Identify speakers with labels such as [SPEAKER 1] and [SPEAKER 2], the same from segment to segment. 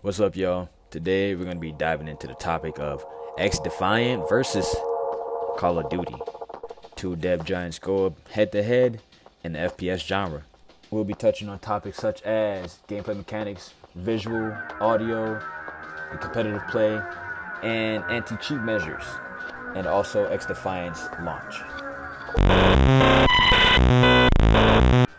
[SPEAKER 1] What's up, y'all? Today we're going to be diving into the topic of XDefiant versus Call of Duty. Two dev giants go up head to head in the FPS genre. We'll be touching on topics such as gameplay mechanics, visual, audio, the competitive play, and anti-cheat measures, and also XDefiant's launch.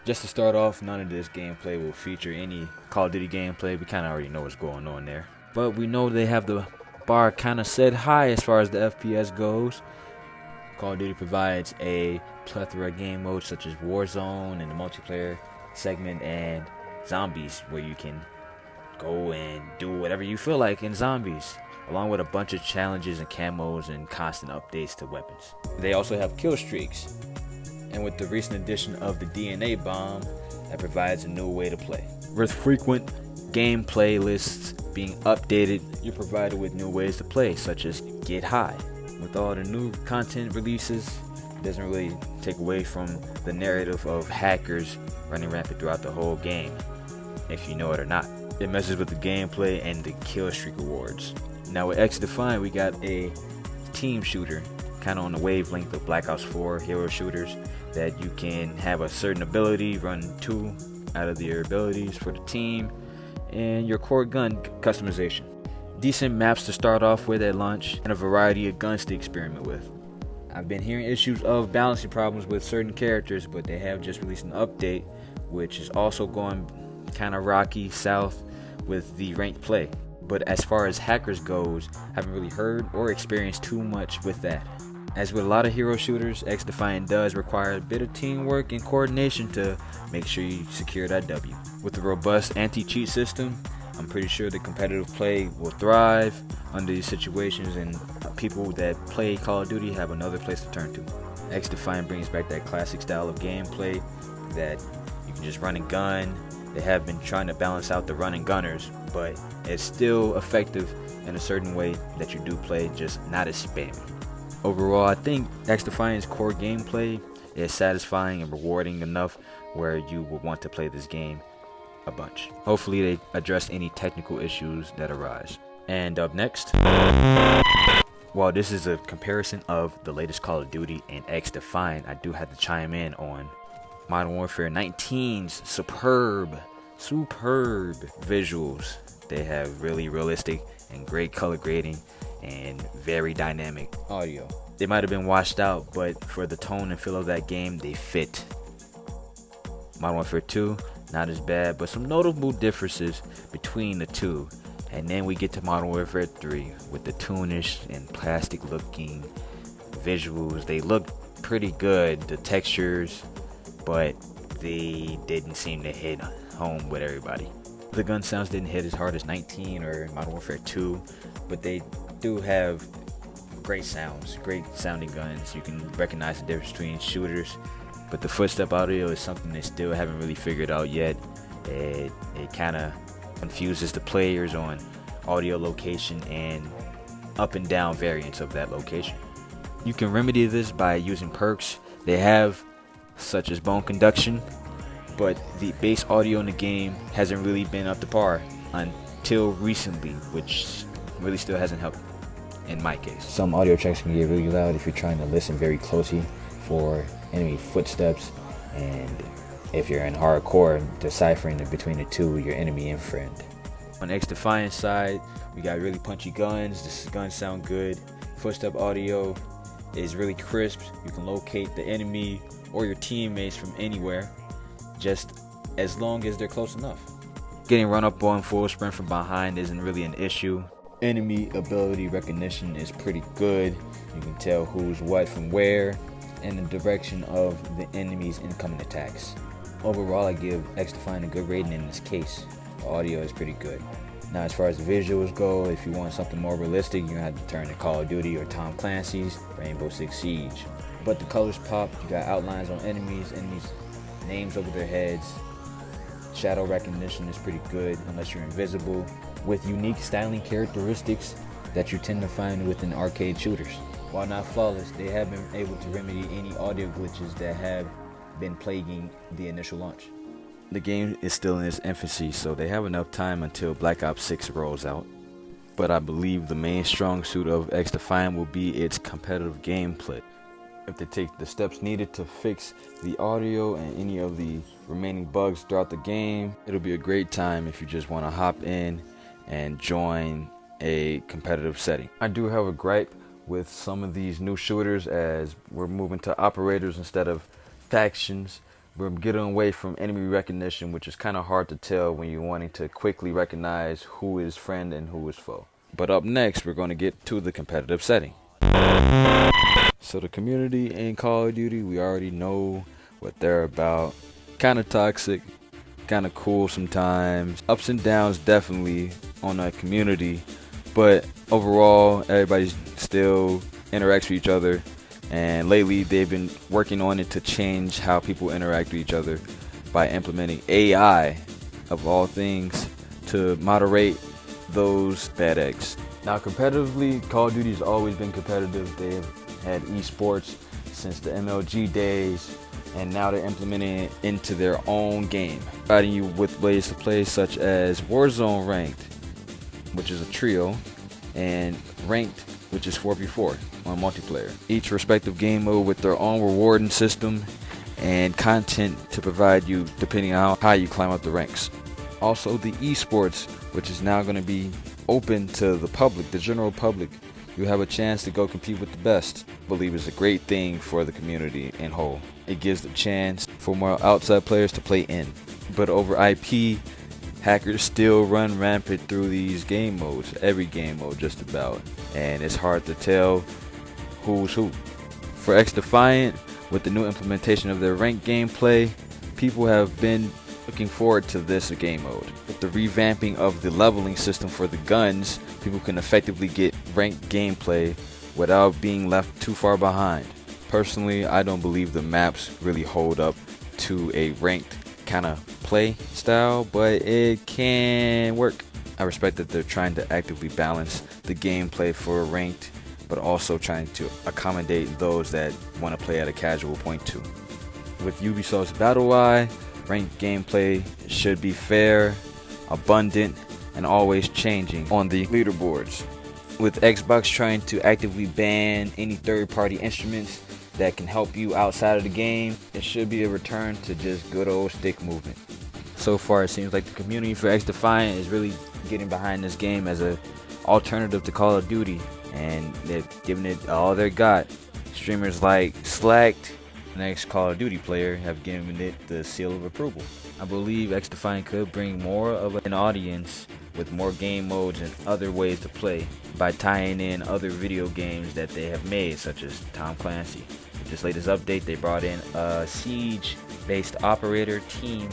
[SPEAKER 1] Just to start off, none of this gameplay will feature any Call of Duty gameplay. We kind of already know what's going on there. But we know they have the bar kind of set high as far as the FPS goes. Call of Duty provides a plethora of game modes such as Warzone and the multiplayer segment and zombies, where you can go and do whatever you feel like in zombies, along with a bunch of challenges and camos and constant updates to weapons. They also have kill streaks. And with the recent addition of the DNA bomb, that provides a new way to play. With frequent gameplay lists being updated, you're provided with new ways to play, such as get high. With all the new content releases, it doesn't really take away from the narrative of hackers running rampant throughout the whole game, if you know it or not. It messes with the gameplay and the kill streak rewards. Now with XDefiant, we got a team shooter, kind of on the wavelength of Black Ops 4 hero shooters, that you can have a certain ability, run 2 out of your abilities for the team, and your core gun customization. Decent maps to start off with at launch, and a variety of guns to experiment with. I've been hearing issues of balancing problems with certain characters, but they have just released an update, which is also going kind of rocky south with the ranked play. But as far as hackers goes, I haven't really heard or experienced too much with that. As with a lot of hero shooters, XDefiant does require a bit of teamwork and coordination to make sure you secure that W. With the robust anti-cheat system, I'm pretty sure the competitive play will thrive under these situations, and people that play Call of Duty have another place to turn to. XDefiant brings back that classic style of gameplay that you can just run and gun. They have been trying to balance out the run and gunners, but it's still effective in a certain way that you do play, just not as spammy. Overall, I think XDefiant's core gameplay is satisfying and rewarding enough where you will want to play this game a bunch. Hopefully they address any technical issues that arise. And up next, while this is a comparison of the latest Call of Duty and XDefiant, I do have to chime in on Modern Warfare 19's superb visuals. They have really realistic and great color grading and very dynamic audio. They might have been washed out, but for the tone and feel of that game, they fit. Modern Warfare 2, not as bad, but some notable differences between the two. And then we get to Modern Warfare 3 with the toonish and plastic looking visuals. They look pretty good, the textures, but they didn't seem to hit home with everybody. The gun sounds didn't hit as hard as 19 or Modern Warfare 2, but they do have great sounds, great sounding guns. You can recognize the difference between shooters, but the footstep audio is something they still haven't really figured out yet. It kind of confuses the players on audio location and up and down variants of that location. You can remedy this by using perks they have, such as bone conduction, but the bass audio in the game hasn't really been up to par until recently, which really still hasn't helped in my case. Some audio tracks can get really loud if you're trying to listen very closely for enemy footsteps, and if you're in hardcore, deciphering between the two, your enemy and friend. On XDefiant side, we got really punchy guns. The guns sound good. Footstep audio is really crisp. You can locate the enemy or your teammates from anywhere, just as long as they're close enough. Getting run up on full sprint from behind isn't really an issue. Enemy ability recognition is pretty good. You can tell who's what from where and the direction of the enemy's incoming attacks. Overall, I give XDefiant a good rating in this case. The audio is pretty good. Now, as far as the visuals go, if you want something more realistic, you're gonna have to turn to Call of Duty or Tom Clancy's Rainbow Six Siege. But the colors pop. You got outlines on enemies names over their heads. Shadow recognition is pretty good unless you're invisible, with unique styling characteristics that you tend to find within arcade shooters. While not flawless, they have been able to remedy any audio glitches that have been plaguing the initial launch. The game is still in its infancy, so they have enough time until Black Ops 6 rolls out. But I believe the main strong suit of XDefiant will be its competitive gameplay. If they take the steps needed to fix the audio and any of the remaining bugs throughout the game, it'll be a great time if you just want to hop in and join a competitive setting. I do have a gripe with some of these new shooters as we're moving to operators instead of factions. We're getting away from enemy recognition, which is kind of hard to tell when you're wanting to quickly recognize who is friend and who is foe. But up next, we're going to get to the competitive setting. So the community in Call of Duty, we already know what they're about. Kind of toxic, kind of cool sometimes. Ups and downs definitely on that community. But overall, everybody still interacts with each other. And lately, they've been working on it to change how people interact with each other by implementing AI, of all things, to moderate those bad eggs. Now, competitively, Call of Duty has always been competitive. They've had esports since the MLG days, and now they're implementing it into their own game, providing you with ways to play such as Warzone Ranked, which is a trio, and Ranked, which is 4v4 on multiplayer. Each respective game mode with their own rewarding system and content to provide you depending on how high you climb up the ranks. Also the esports, which is now going to be open to the public, the general public. You have a chance to go compete with the best. I believe it's a great thing for the community in whole. It gives the chance for more outside players to play in. But over IP, hackers still run rampant through these game modes, every game mode just about, and it's hard to tell who's who. For XDefiant, with the new implementation of their ranked gameplay, people have been looking forward to this game mode. With the revamping of the leveling system for the guns, people can effectively get ranked gameplay without being left too far behind. Personally, I don't believe the maps really hold up to a ranked kind of play style, but it can work. I respect that they're trying to actively balance the gameplay for ranked, but also trying to accommodate those that want to play at a casual point too. With Ubisoft's BattleEye, ranked gameplay should be fair, abundant, and always changing on the leaderboards. With Xbox trying to actively ban any third-party instruments that can help you outside of the game, it should be a return to just good old stick movement. So far, it seems like the community for XDefiant is really getting behind this game as an alternative to Call of Duty, and they're giving it all they got. Streamers like Slacked, the next Call of Duty player, have given it the seal of approval. I believe XDefiant could bring more of an audience with more game modes and other ways to play by tying in other video games that they have made, such as Tom Clancy. With this latest update, they brought in a siege-based operator team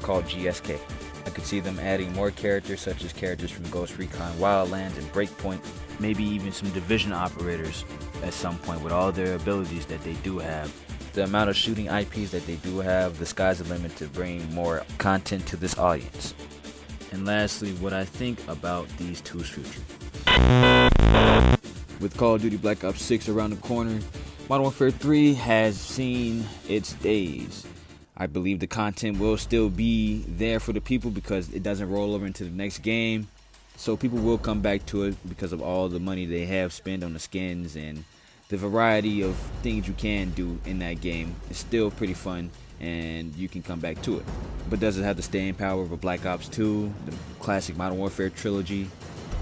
[SPEAKER 1] called GSK. I could see them adding more characters, such as characters from Ghost Recon Wildlands and Breakpoint, maybe even some Division operators at some point with all their abilities that they do have. The amount of shooting IPs that they do have, the sky's the limit to bring more content to this audience. And lastly, what I think about these two's future. With Call of Duty Black Ops 6 around the corner, Modern Warfare 3 has seen its days. I believe the content will still be there for the people because it doesn't roll over into the next game. So people will come back to it because of all the money they have spent on the skins and the variety of things you can do in that game. Is still pretty fun and you can come back to it. But does it have the staying power of a Black Ops 2, the classic Modern Warfare trilogy?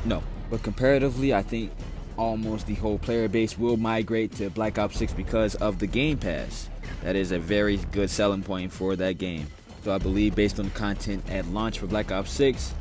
[SPEAKER 1] No. But comparatively, I think almost the whole player base will migrate to Black Ops 6 because of the Game Pass. That is a very good selling point for that game. So I believe based on the content at launch for Black Ops 6,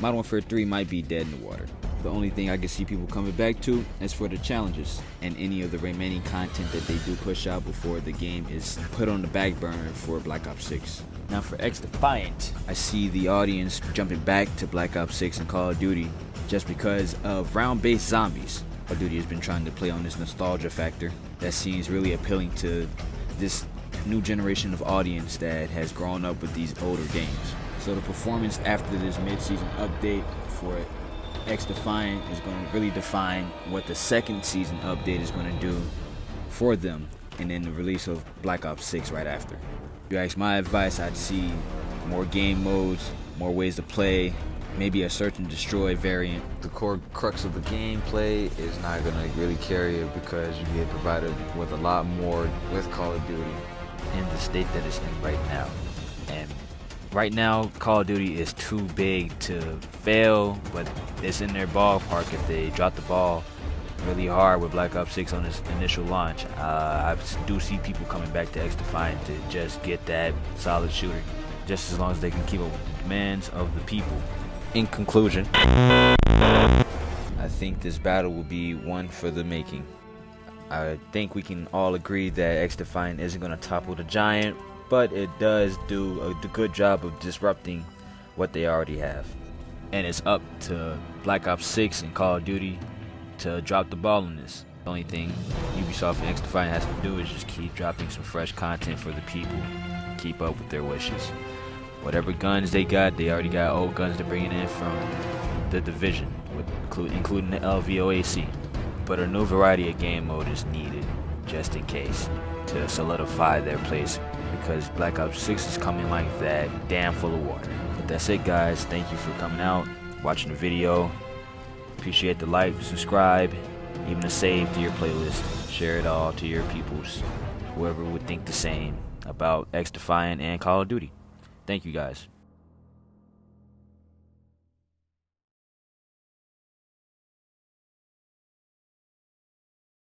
[SPEAKER 1] Modern Warfare 3 might be dead in the water. The only thing I can see people coming back to is for the challenges and any of the remaining content that they do push out before the game is put on the back burner for Black Ops 6. Now for XDefiant, I see the audience jumping back to Black Ops 6 and Call of Duty just because of round-based zombies. Call of Duty has been trying to play on this nostalgia factor that seems really appealing to this new generation of audience that has grown up with these older games. So the performance after this mid-season update for XDefiant is going to really define what the second season update is going to do for them, and then the release of Black Ops 6 right after. If you ask my advice, I'd see more game modes, more ways to play, maybe a search and destroy variant. The core crux of the gameplay is not going to really carry it because you get provided with a lot more with Call of Duty in the state that it's in right now. And right now, Call of Duty is too big to fail, but it's in their ballpark if they drop the ball really hard with Black Ops 6 on its initial launch. I do see people coming back to XDefiant to just get that solid shooter, just as long as they can keep up with the demands of the people. In conclusion, I think this battle will be one for the making. I think we can all agree that XDefiant isn't going to topple the giant, but it does do a good job of disrupting what they already have. And it's up to Black Ops 6 and Call of Duty to drop the ball on this. The only thing Ubisoft and XDefiant has to do is just keep dropping some fresh content for the people, keep up with their wishes. Whatever guns they got, they already got old guns they're bringing in from the Division, including the LVOAC. But a new variety of game mode is needed, just in case, to solidify their place, because Black Ops 6 is coming like that dam full of water. But that's it, guys. Thank you for coming out, watching the video. Appreciate the like, subscribe, even a save to your playlist. Share it all to your peoples, whoever would think the same about XDefiant and Call of Duty. Thank you, guys.